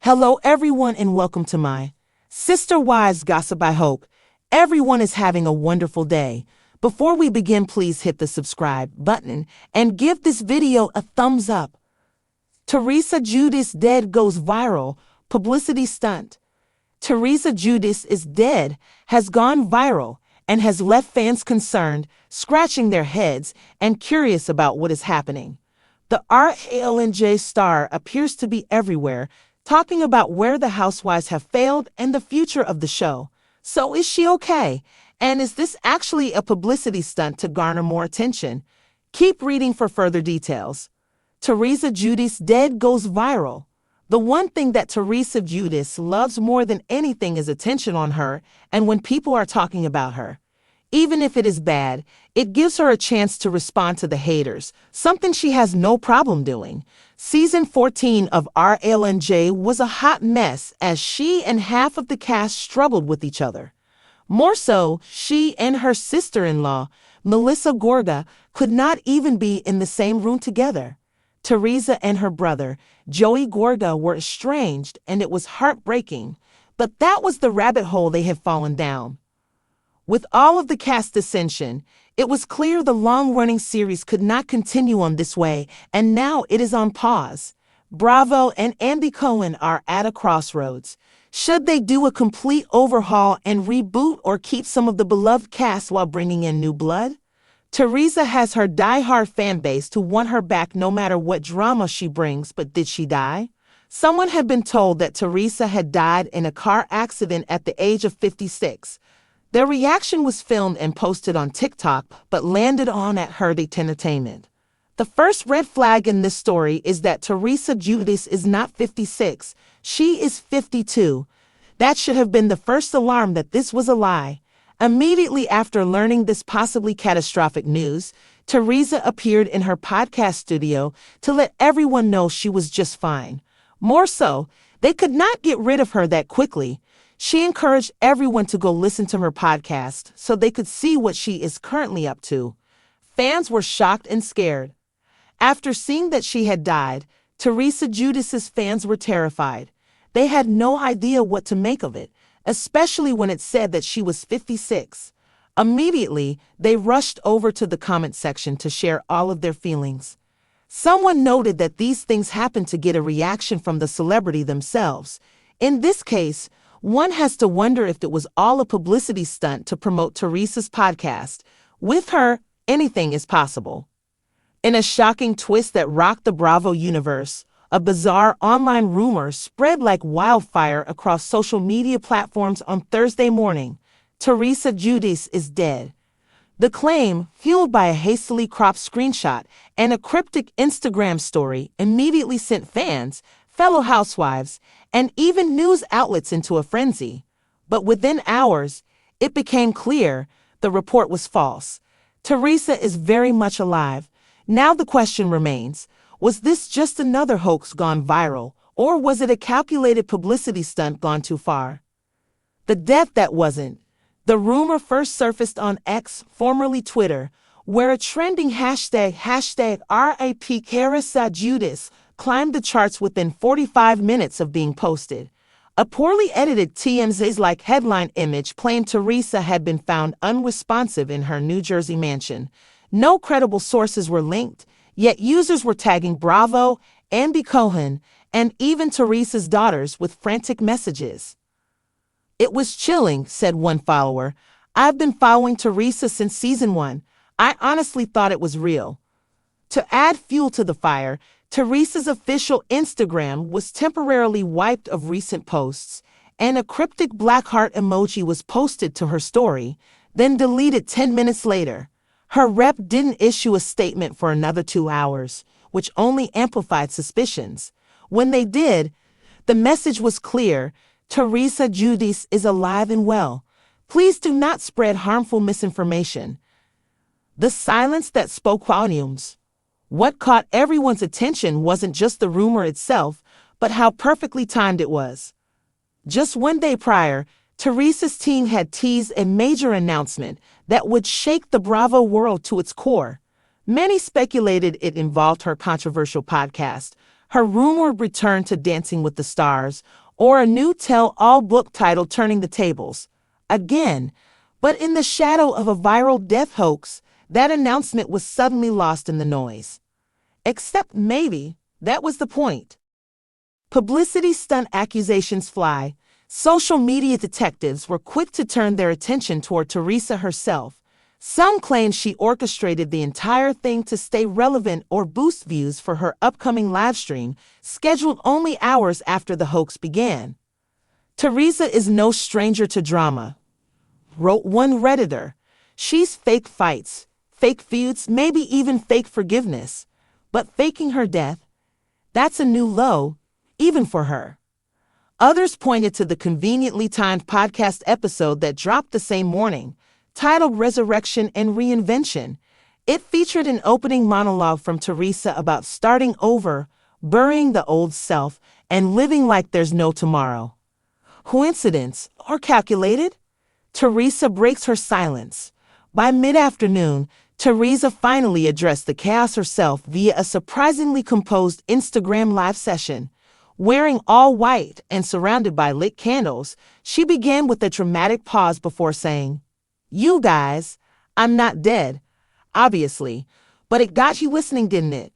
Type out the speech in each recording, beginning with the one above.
Hello everyone and welcome to my Sister Wives Gossip. I hope everyone is having a wonderful day. Before we begin, please hit the subscribe button and give this video a thumbs up. Teresa Giudice dead goes viral, publicity stunt. Teresa Giudice is dead has gone viral and has left fans concerned, scratching their heads and curious about what is happening. The RALNJ star appears to be everywhere, talking about where the housewives have failed and the future of the show. So is she okay? And is this actually a publicity stunt to garner more attention? Keep reading for further details. Teresa Giudice dead goes viral. The one thing that Teresa Giudice loves more than anything is attention on her and when people are talking about her. Even if it is bad, it gives her a chance to respond to the haters, something she has no problem doing. Season 14 of RALNJ was a hot mess as she and half of the cast struggled with each other. More so, she and her sister-in-law, Melissa Gorga, could not even be in the same room together. Teresa and her brother, Joey Gorga, were estranged and it was heartbreaking, but that was the rabbit hole they had fallen down. With all of the cast dissension, it was clear the long-running series could not continue on this way, and now it is on pause. Bravo and Andy Cohen are at a crossroads. Should they do a complete overhaul and reboot or keep some of the beloved cast while bringing in new blood? Teresa has her die-hard fan base who want her back no matter what drama she brings, but did she die? Someone had been told that Teresa had died in a car accident at the age of 56. Their reaction was filmed and posted on TikTok, but landed on at Giudice Entertainment. The first red flag in this story is that Teresa Giudice is not 56, she is 52. That should have been the first alarm that this was a lie. Immediately after learning this possibly catastrophic news, Teresa appeared in her podcast studio to let everyone know she was just fine. More so, they could not get rid of her that quickly. She encouraged everyone to go listen to her podcast so they could see what she is currently up to. Fans were shocked and scared. After seeing that she had died, Teresa Giudice's fans were terrified. They had no idea what to make of it, especially when it said that she was 56. Immediately, they rushed over to the comment section to share all of their feelings. Someone noted that these things happen to get a reaction from the celebrity themselves. In this case, one has to wonder if it was all a publicity stunt to promote Teresa's podcast. With her, anything is possible. In a shocking twist that rocked the Bravo universe, a bizarre online rumor spread like wildfire across social media platforms on Thursday morning. Teresa Giudice is dead. The claim, fueled by a hastily cropped screenshot and a cryptic Instagram story, immediately sent fans, fellow housewives, and even news outlets into a frenzy. But within hours, it became clear the report was false. Teresa is very much alive. Now the question remains, was this just another hoax gone viral, or was it a calculated publicity stunt gone too far? The death that wasn't. The rumor first surfaced on X, formerly Twitter, where a trending hashtag RIP Teresa Giudice climbed the charts within 45 minutes of being posted. A poorly edited TMZ-like headline image claimed Teresa had been found unresponsive in her New Jersey mansion. No credible sources were linked, yet users were tagging Bravo, Andy Cohen, and even Teresa's daughters with frantic messages. "It was chilling," said one follower. "I've been following Teresa since season 1. I honestly thought it was real." To add fuel to the fire, Teresa's official Instagram was temporarily wiped of recent posts, and a cryptic black heart emoji was posted to her story, then deleted 10 minutes later. Her rep didn't issue a statement for another 2 hours, which only amplified suspicions. When they did, the message was clear: Teresa Giudice is alive and well. Please do not spread harmful misinformation. The silence that spoke volumes. What caught everyone's attention wasn't just the rumor itself, but how perfectly timed it was. Just 1 day prior, Teresa's team had teased a major announcement that would shake the Bravo world to its core. Many speculated it involved her controversial podcast, her rumored return to Dancing with the Stars, or a new tell-all book title turning the tables. Again, but in the shadow of a viral death hoax, that announcement was suddenly lost in the noise. Except maybe that was the point. Publicity stunt accusations fly. Social media detectives were quick to turn their attention toward Teresa herself. Some claim she orchestrated the entire thing to stay relevant or boost views for her upcoming livestream, scheduled only hours after the hoax began. Teresa is no stranger to drama, wrote one Redditor. She's fake fights, fake feuds, maybe even fake forgiveness. But faking her death, that's a new low, even for her. Others pointed to the conveniently timed podcast episode that dropped the same morning, titled Resurrection and Reinvention. It featured an opening monologue from Teresa about starting over, burying the old self, and living like there's no tomorrow. Coincidence or calculated? Teresa breaks her silence. By mid-afternoon, Teresa finally addressed the chaos herself via a surprisingly composed Instagram live session. Wearing all white and surrounded by lit candles, she began with a dramatic pause before saying, "You guys, I'm not dead, obviously, but it got you listening, didn't it?"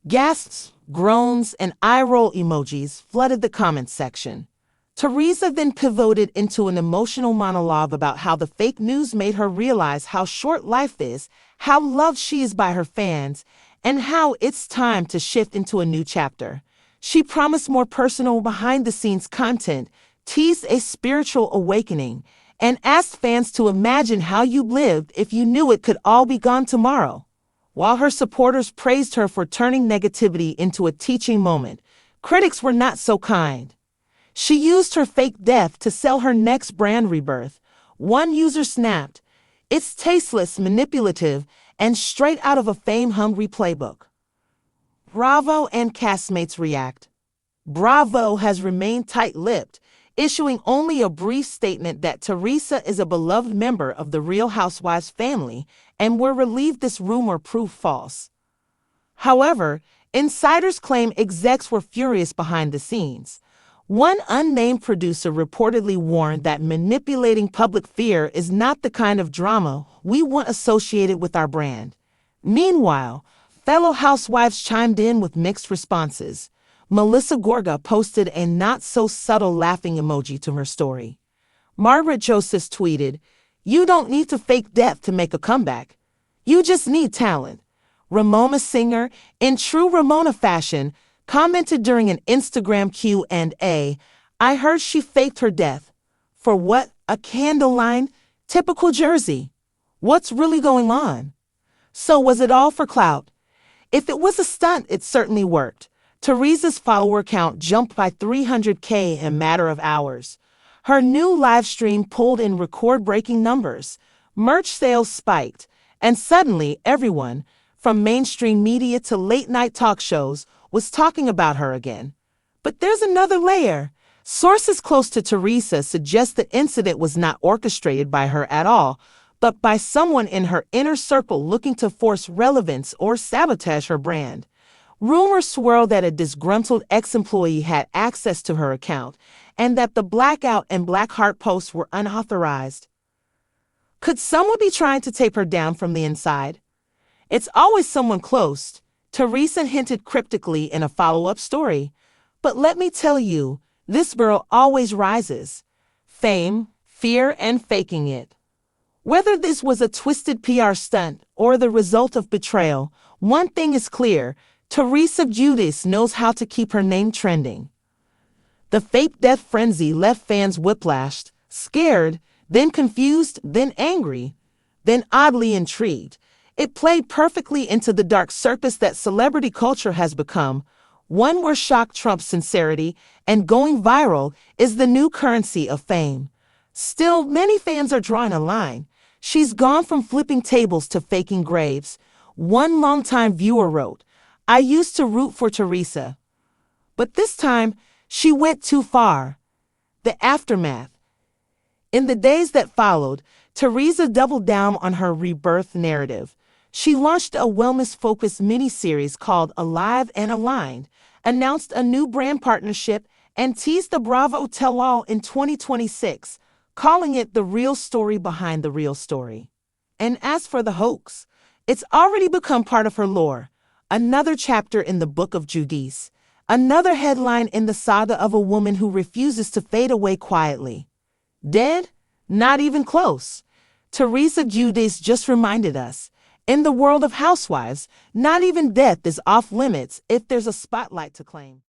Gasps, groans, and eye-roll emojis flooded the comments section. Teresa then pivoted into an emotional monologue about how the fake news made her realize how short life is, how loved she is by her fans, and how it's time to shift into a new chapter. She promised more personal behind-the-scenes content, teased a spiritual awakening, and asked fans to imagine how you lived if you knew it could all be gone tomorrow. While her supporters praised her for turning negativity into a teaching moment, critics were not so kind. She used her fake death to sell her next brand rebirth. One user snapped, "It's tasteless, manipulative, and straight out of a fame-hungry playbook." Bravo and castmates react. Bravo has remained tight-lipped, issuing only a brief statement that Teresa is a beloved member of the Real Housewives family and we're relieved this rumor proved false. However, insiders claim execs were furious behind the scenes. One unnamed producer reportedly warned that manipulating public fear is not the kind of drama we want associated with our brand. Meanwhile, fellow housewives chimed in with mixed responses. Melissa Gorga posted a not-so-subtle laughing emoji to her story. Margaret Josephs tweeted, "You don't need to fake death to make a comeback. You just need talent." Ramona Singer, in true Ramona fashion, commented during an Instagram Q&A, "I heard she faked her death. For what? A candle line? Typical Jersey. What's really going on?" So was it all for clout? If it was a stunt, it certainly worked. Teresa's follower count jumped by 300K in a matter of hours. Her new live stream pulled in record-breaking numbers. Merch sales spiked, and suddenly everyone, from mainstream media to late-night talk shows, was talking about her again. But there's another layer. Sources close to Teresa suggest the incident was not orchestrated by her at all, but by someone in her inner circle looking to force relevance or sabotage her brand. Rumors swirl that a disgruntled ex-employee had access to her account and that the blackout and black heart posts were unauthorized. Could someone be trying to tape her down from the inside? It's always someone close, Teresa hinted cryptically in a follow-up story. But let me tell you, this girl always rises. Fame, fear, and faking it. Whether this was a twisted PR stunt or the result of betrayal, one thing is clear: Teresa Giudice knows how to keep her name trending. The fake death frenzy left fans whiplashed, scared, then confused, then angry, then oddly intrigued. It played perfectly into the dark circus that celebrity culture has become, one where shock trumps sincerity and going viral is the new currency of fame. Still, many fans are drawing a line. She's gone from flipping tables to faking graves. One longtime viewer wrote, "I used to root for Teresa, but this time she went too far." The aftermath. In the days that followed, Teresa doubled down on her rebirth narrative. She launched a wellness-focused miniseries called Alive and Aligned, announced a new brand partnership and teased the Bravo tell-all in 2026, calling it the real story behind the real story. And as for the hoax, it's already become part of her lore, another chapter in the book of Giudice, another headline in the saga of a woman who refuses to fade away quietly. Dead? Not even close. Teresa Giudice just reminded us, in the world of housewives, not even death is off limits if there's a spotlight to claim.